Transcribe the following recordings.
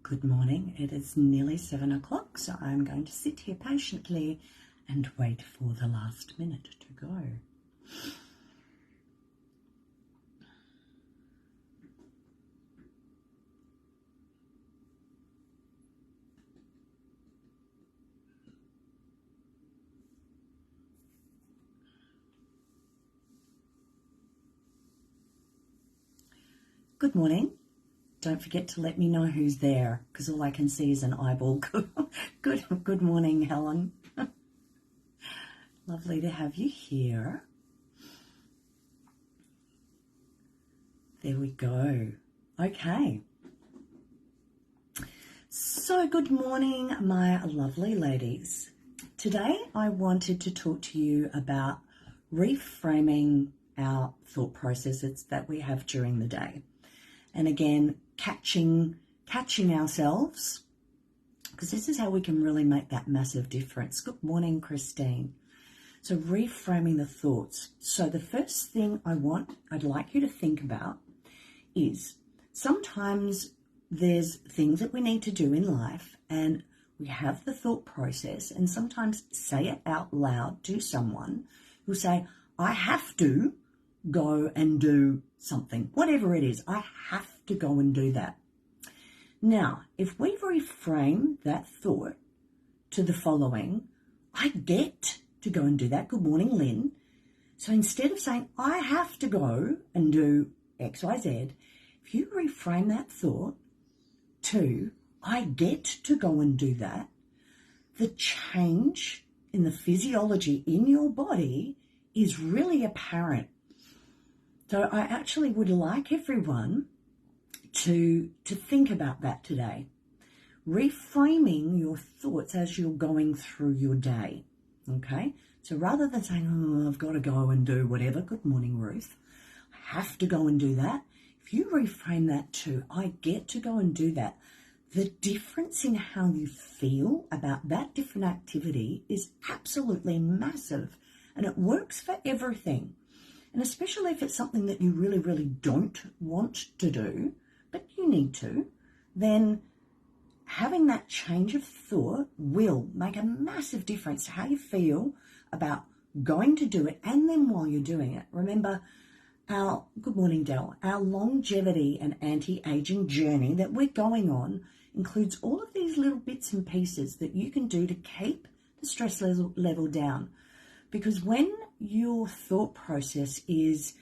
Good morning. It is nearly 7 o'clock, so I'm going to sit here patiently and wait for the last minute to go. Good morning. Don't forget to let me know who's there, because all I can see is an eyeball. Good morning, Helen. Lovely to have you here. There we go. Okay. So good morning, my lovely ladies. Today I wanted to talk to you about reframing our thought processes that we have during the day. And again, catching ourselves, because this is how we can really make that massive difference. Good morning, Christine. So reframing the thoughts. So the first thing I'd like you to think about is sometimes there's things that we need to do in life and we have the thought process, and sometimes say it out loud to someone who say, I have to go and do something, whatever it is, I have to go and do that. Now, if we reframe that thought to the following, I get to go and do that. Good morning, Lynn. So instead of saying, I have to go and do X, Y, Z, if you reframe that thought to, I get to go and do that, the change in the physiology in your body is really apparent. So I actually would like everyone to think about that today. Reframing your thoughts as you're going through your day, okay? So rather than saying, oh, I've got to go and do whatever, good morning, Ruth, I have to go and do that. If you reframe that to, I get to go and do that, the difference in how you feel about that different activity is absolutely massive, and it works for everything. And especially if it's something that you really, really don't want to do, but you need to, then having that change of thought will make a massive difference to how you feel about going to do it, and then while you're doing it. Remember, good morning, Del, our longevity and anti-aging journey that we're going on includes all of these little bits and pieces that you can do to keep the stress level down. Because when your thought process is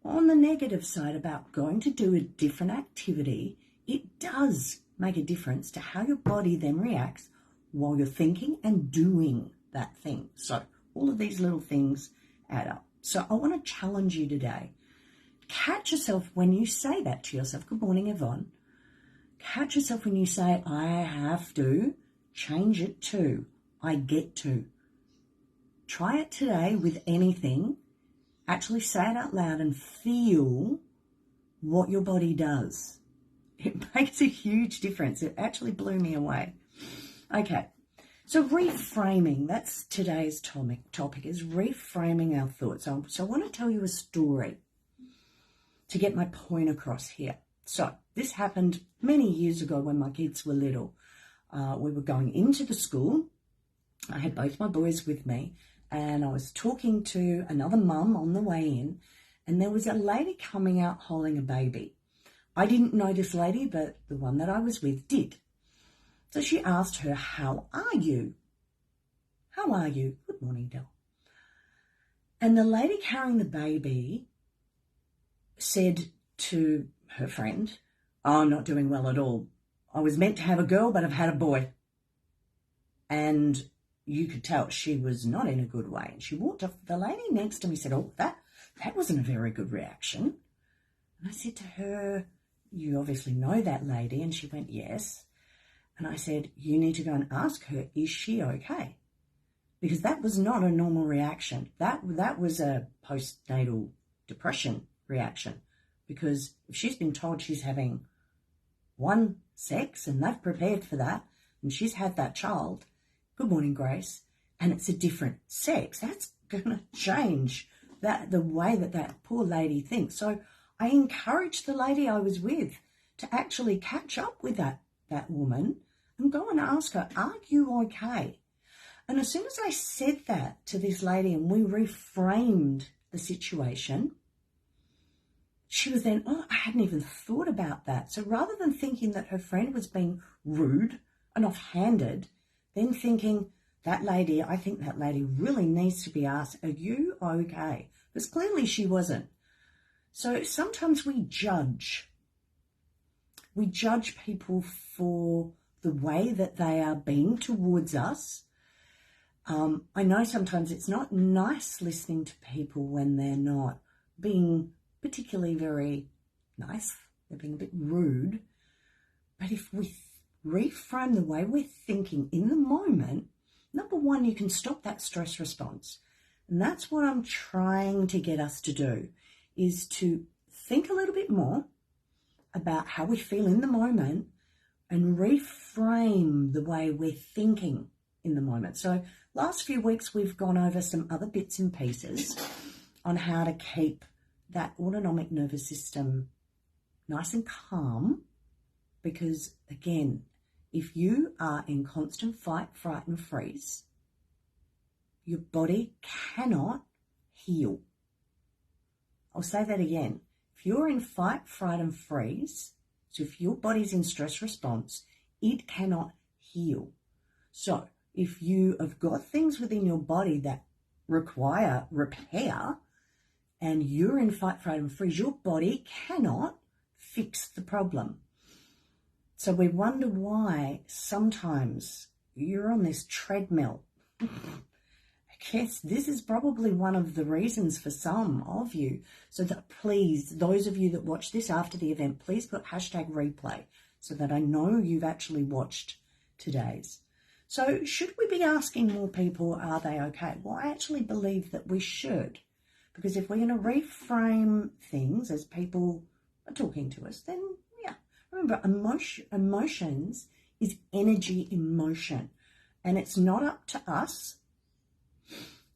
on the negative side about going to do a different activity, it does make a difference to how your body then reacts while you're thinking and doing that thing. So all of these little things add up. So I want to challenge you today. Catch yourself when you say that to yourself. Good morning, Yvonne. Catch yourself when you say, I have to, change it to, I get to. Try it today with anything. Actually say it out loud and feel what your body does. It makes a huge difference. It actually blew me away. Okay, so reframing, that's today's topic is reframing our thoughts. So I want to tell you a story to get my point across here. So this happened many years ago when my kids were little. We were going into the school. I had both my boys with me, and I was talking to another mum on the way in, and there was a lady coming out holding a baby. I didn't know this lady, but the one that I was with did. So she asked her, how are you? How are you? Good morning, Del. And the lady carrying the baby said to her friend, oh, I'm not doing well at all. I was meant to have a girl, but I've had a boy. And you could tell she was not in a good way. And she walked off. The lady next to me said, oh, that wasn't a very good reaction. And I said to her, you obviously know that lady. And she went, yes. And I said, you need to go and ask her, is she okay? Because that was not a normal reaction. That was a postnatal depression reaction. Because if she's been told she's having one sex and they've prepared for that, and she's had that child, good morning, Grace, and it's a different sex, that's going to change the way that poor lady thinks. So I encouraged the lady I was with to actually catch up with that that woman and go and ask her, are you okay? And as soon as I said that to this lady and we reframed the situation, she was then, oh, I hadn't even thought about that. So rather than thinking that her friend was being rude and offhanded, then thinking, I think that lady really needs to be asked, are you okay? Because clearly she wasn't. So sometimes we judge. We judge people for the way that they are being towards us. I know sometimes it's not nice listening to people when they're not being particularly very nice. They're being a bit rude. But if we reframe the way we're thinking in the moment, number one, you can stop that stress response. And that's what I'm trying to get us to do, is to think a little bit more about how we feel in the moment and reframe the way we're thinking in the moment. So last few weeks, we've gone over some other bits and pieces on how to keep that autonomic nervous system nice and calm, because again, if you are in constant fight, fright, and freeze, your body cannot heal. I'll say that again. If you're in fight, fright, and freeze, so if your body's in stress response, it cannot heal. So if you have got things within your body that require repair and you're in fight, fright, and freeze, your body cannot fix the problem. So we wonder why sometimes you're on this treadmill. I guess this is probably one of the reasons for some of you. So that please, those of you that watch this after the event, please put #replay so that I know you've actually watched today's. So should we be asking more people, are they okay? Well, I actually believe that we should, because if we're going to reframe things as people are talking to us, then yeah, remember, emotions is energy in motion, and it's not up to us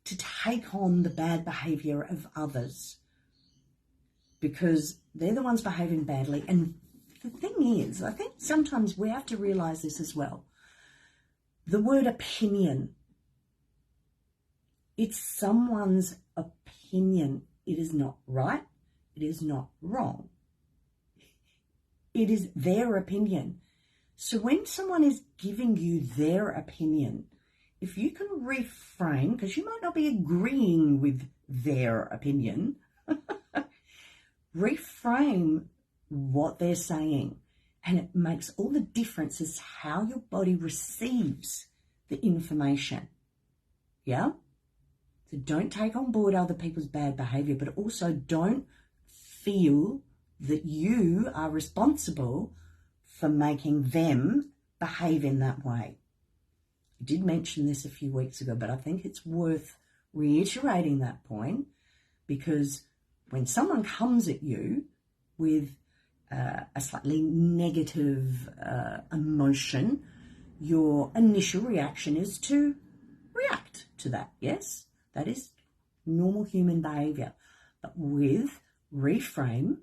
to take on the bad behavior of others because they're the ones behaving badly. And the thing is, I think sometimes we have to realize this as well. The word opinion, it's someone's opinion. It is not right. It is not wrong. It is their opinion. So when someone is giving you their opinion, if you can reframe, because you might not be agreeing with their opinion, reframe what they're saying. And it makes all the difference as how your body receives the information. Yeah? So don't take on board other people's bad behavior, but also don't feel that you are responsible for making them behave in that way. I did mention this a few weeks ago, but I think it's worth reiterating that point, because when someone comes at you with a slightly negative emotion, your initial reaction is to react to that. Yes, that is normal human behavior. But with reframe,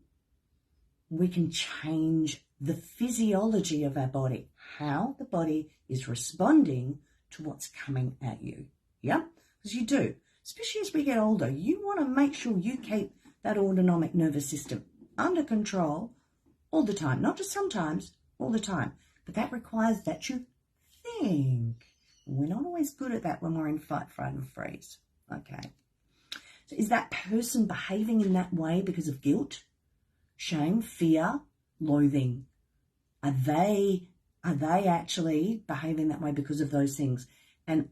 we can change the physiology of our body, how the body is responding to what's coming at you. Yeah, because you do, especially as we get older, you want to make sure you keep that autonomic nervous system under control all the time, not just sometimes, all the time. But that requires that you think. We're not always good at that when we're in fight, fright, and freeze. Okay. So is that person behaving in that way because of guilt, shame, fear, loathing? Are they actually behaving that way because of those things? And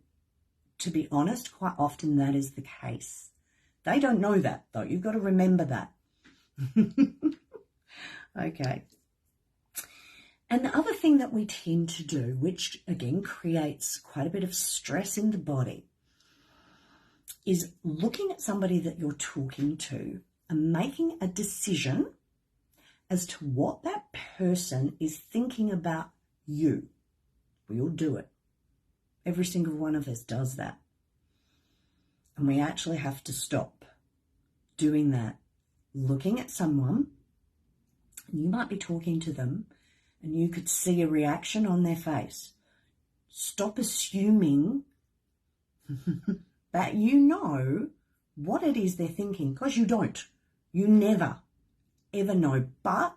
to be honest, quite often that is the case. They don't know that, though. You've got to remember that. Okay. And the other thing that we tend to do, which again creates quite a bit of stress in the body, is looking at somebody that you're talking to and making a decision as to what that person is thinking about you. We all do it. Every single one of us does that. And we actually have to stop doing that. Looking at someone, you might be talking to them, and you could see a reaction on their face. Stop assuming that you know what it is they're thinking, because you don't. You never, ever know. But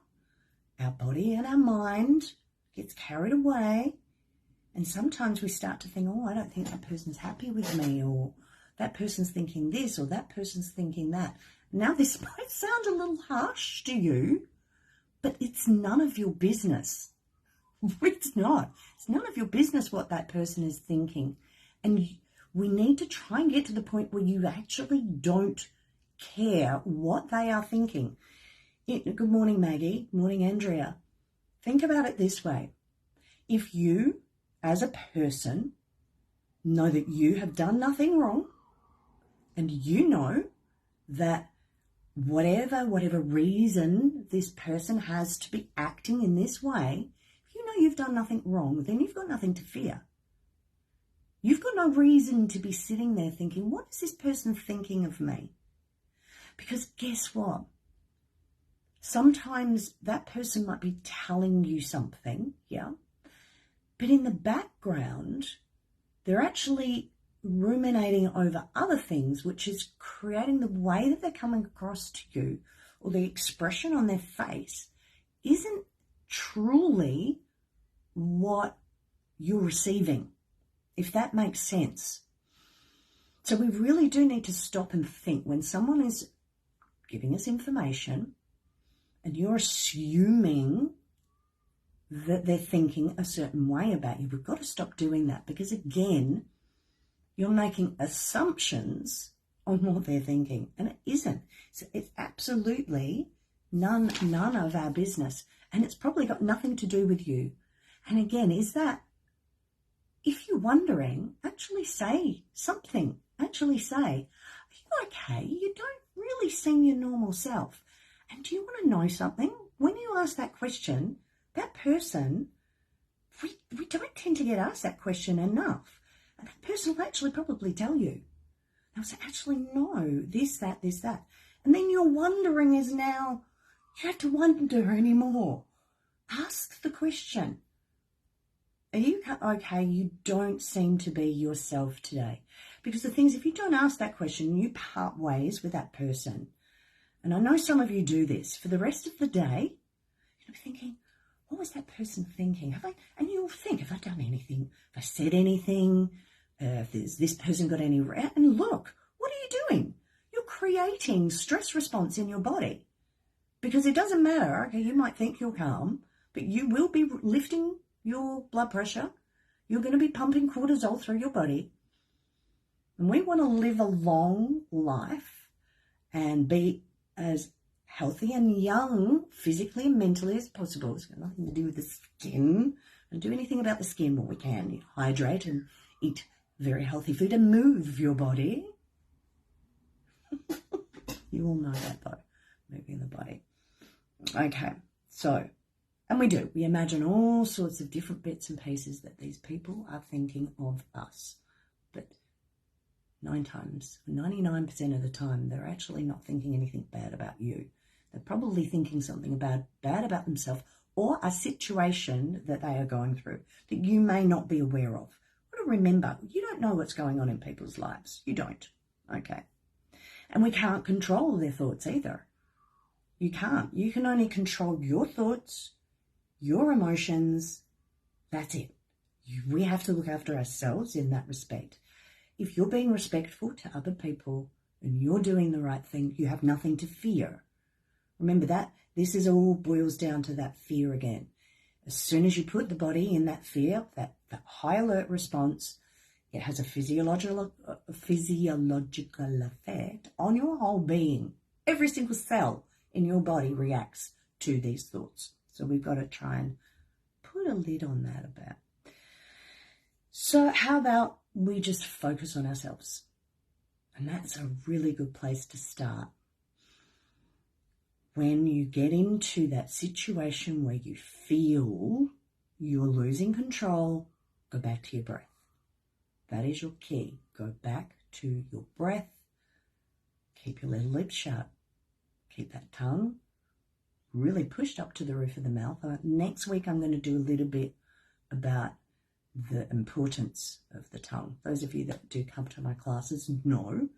our body and our mind gets carried away, and sometimes we start to think, oh, I don't think that person's happy with me, or that person's thinking this, or that person's thinking that. Now, this might sound a little harsh to you, but it's none of your business. It's not. It's none of your business what that person is thinking. And we need to try and get to the point where you actually don't care what they are thinking. Good morning, Maggie. Good morning, Andrea. Think about it this way. If you, as a person, know that you have done nothing wrong, and you know that whatever reason this person has to be acting in this way, if you know you've done nothing wrong, then you've got nothing to fear. You've got no reason to be sitting there thinking, what is this person thinking of me? Because guess what? Sometimes that person might be telling you something, yeah, but in the background, they're actually ruminating over other things, which is creating the way that they're coming across to you, or the expression on their face isn't truly what you're receiving, if that makes sense. So we really do need to stop and think when someone is giving us information and you're assuming that they're thinking a certain way about you. We've got to stop doing that, because again, you're making assumptions on what they're thinking, and it isn't. So it's absolutely none of our business, and it's probably got nothing to do with you. And again, is that if you're wondering, actually say something. Actually say, are you okay? You don't really seem your normal self. And do you want to know something? When you ask that question, that person, we don't tend to get asked that question enough. And that person will actually probably tell you. They'll say, actually, no, this, that. And then your wondering is now, you have to wonder anymore. Ask the question. Are you okay? You don't seem to be yourself today. Because the thing is, if you don't ask that question, you part ways with that person. And I know some of you do this. For the rest of the day, you'll be thinking, what was that person thinking? And you'll think, have I done anything? Have I said anything? Has this person got any... And look, what are you doing? You're creating stress response in your body. Because it doesn't matter, okay, you might think you're calm, but you will be lifting your blood pressure. You're going to be pumping cortisol through your body. And we want to live a long life and be as healthy and young physically and mentally as possible. It's got nothing to do with the skin. Don't do anything about the skin, but we can hydrate and eat very healthy food and move your body. You all know that though, moving the body. Okay, so, and we do. We imagine all sorts of different bits and pieces that these people are thinking of us. But 99% of the time, they're actually not thinking anything bad about you. They're probably thinking something bad about themselves, or a situation that they are going through that you may not be aware of. But remember, you don't know what's going on in people's lives. You don't. Okay. And we can't control their thoughts either. You can't. You can only control your thoughts, your emotions. That's it. We have to look after ourselves in that respect. If you're being respectful to other people and you're doing the right thing, you have nothing to fear. Remember that. This is all boils down to that fear again. As soon as you put the body in that fear, that high alert response, it has a physiological effect on your whole being. Every single cell in your body reacts to these thoughts. So we've got to try and put a lid on that a bit. So how about we just focus on ourselves? And that's a really good place to start. When you get into that situation where you feel you're losing control, go back to your breath. That is your key. Go back to your breath. Keep your little lips shut. Keep that tongue really pushed up to the roof of the mouth. Next week, I'm going to do a little bit about the importance of the tongue. Those of you that do come to my classes know,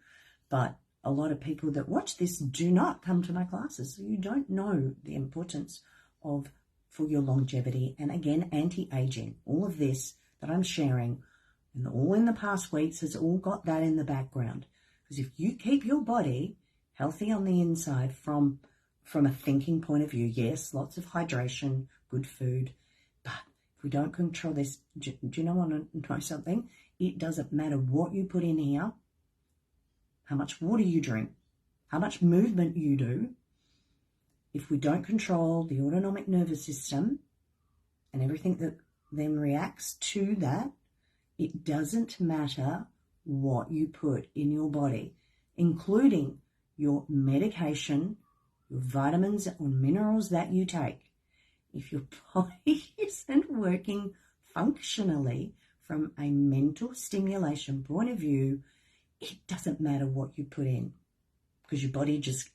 but a lot of people that watch this do not come to my classes. So you don't know the importance of for your longevity and, again, anti-aging. All of this that I'm sharing and all in the past weeks has all got that in the background. Because if you keep your body healthy on the inside from a thinking point of view, yes, lots of hydration, good food, but if we don't control this, do you want to know something? It doesn't matter what you put in here, how much water you drink, how much movement you do. If we don't control the autonomic nervous system and everything that then reacts to that, it doesn't matter what you put in your body, including your medication, your vitamins or minerals that you take. If your body isn't working functionally from a mental stimulation point of view, it doesn't matter what you put in because your body just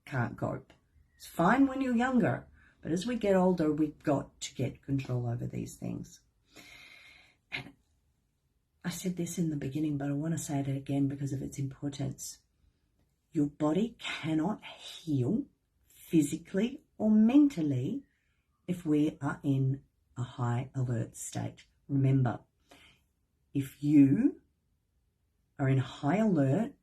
can't cope. It's fine when you're younger, but as we get older, we've got to get control over these things. And I said this in the beginning, but I want to say it again because of its importance. Your body cannot heal physically or mentally if we are in a high alert state. Remember, if you are in high alert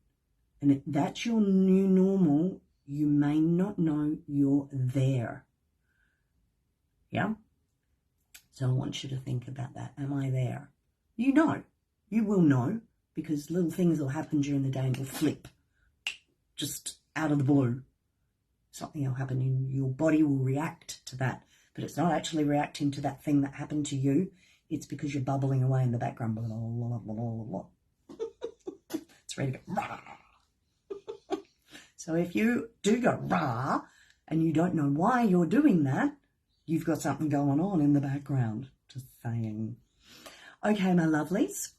and that's your new normal, you may not know you're there. Yeah? So I want you to think about that. Am I there? You know. You will know because little things will happen during the day and will flip just out of the blue. Something will happen and your body will react to that. But it's not actually reacting to that thing that happened to you. It's because you're bubbling away in the background. Blah, blah, blah, blah, blah. It's ready to go rah. So if you do go rah and you don't know why you're doing that, you've got something going on in the background. Just saying. Okay, my lovelies.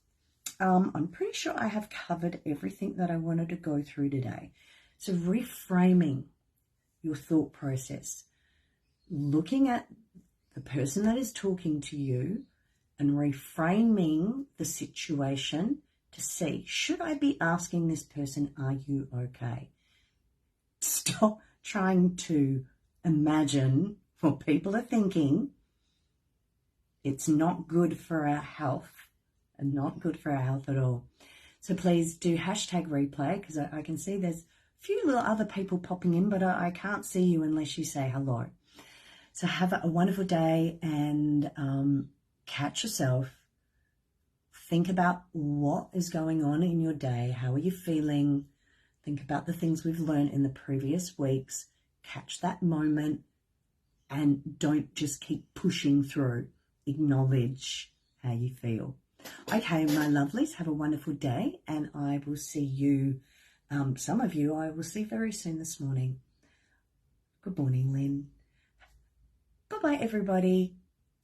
I'm pretty sure I have covered everything that I wanted to go through today. So reframing your thought process, looking at the person that is talking to you and reframing the situation to see, should I be asking this person, are you okay? Stop trying to imagine what people are thinking. It's not good for our health and not good for our health at all. So please do hashtag replay because I can see there's a few little other people popping in, but I can't see you unless you say hello. So have a wonderful day and catch yourself. Think about what is going on in your day. How are you feeling? Think about the things we've learned in the previous weeks. Catch that moment and don't just keep pushing through. Acknowledge how you feel. Okay, my lovelies, have a wonderful day and I will see you, some of you I will see very soon this morning. Good morning, Lynn. Bye-bye, everybody.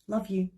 Love you.